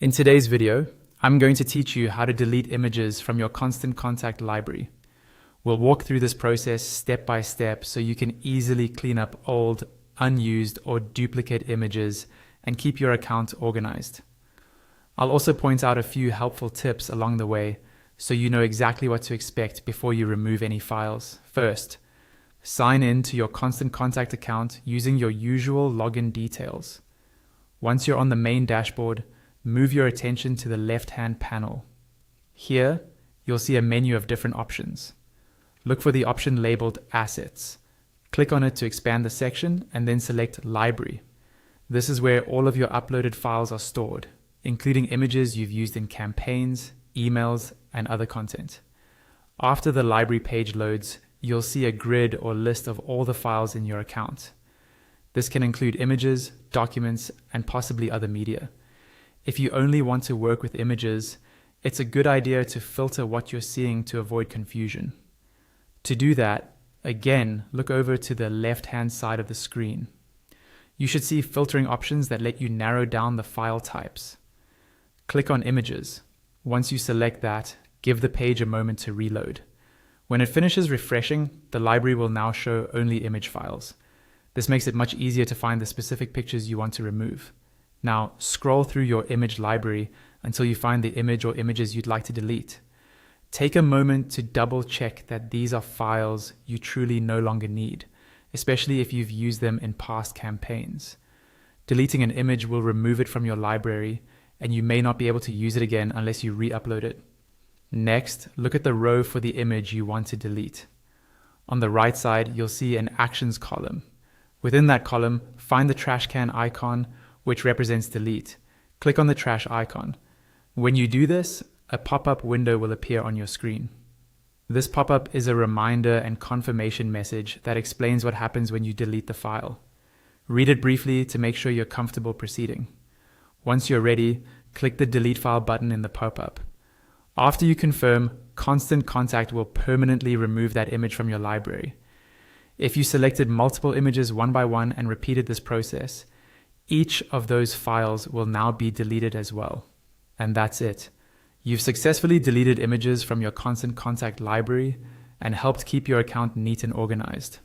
In today's video, I'm going to teach you how to delete images from your Constant Contact library. We'll walk through this process step by step so you can easily clean up old, unused, or duplicate images and keep your account organized. I'll also point out a few helpful tips along the way so you know exactly what to expect before you remove any files. First, sign in to your Constant Contact account using your usual login details. Once you're on the main dashboard, move your attention to the left-hand panel. Here, you'll see a menu of different options. Look for the option labeled Assets. Click on it to expand the section and then select Library. This is where all of your uploaded files are stored, including images you've used in campaigns, emails, and other content. After the library page loads, you'll see a grid or list of all the files in your account. This can include images, documents, and possibly other media. If you only want to work with images, it's a good idea to filter what you're seeing to avoid confusion. To do that, again, look over to the left-hand side of the screen. You should see filtering options that let you narrow down the file types. Click on Images. Once you select that, give the page a moment to reload. When it finishes refreshing, the library will now show only image files. This makes it much easier to find the specific pictures you want to remove. Now, scroll through your image library until you find the image or images you'd like to delete. Take a moment to double check that these are files you truly no longer need, especially if you've used them in past campaigns. Deleting an image will remove it from your library, and you may not be able to use it again unless you re-upload it. Next, look at the row for the image you want to delete. On the right side, you'll see an Actions column. Within that column, find the trash can icon, which represents delete. Click on the trash icon. When you do this, a pop-up window will appear on your screen. This pop-up is a reminder and confirmation message that explains what happens when you delete the file. Read it briefly to make sure you're comfortable proceeding. Once you're ready, click the Delete File button in the pop-up. After you confirm, Constant Contact will permanently remove that image from your library. If you selected multiple images one by one and repeated this process, each of those files will now be deleted as well. And that's it. You've successfully deleted images from your Constant Contact library and helped keep your account neat and organized.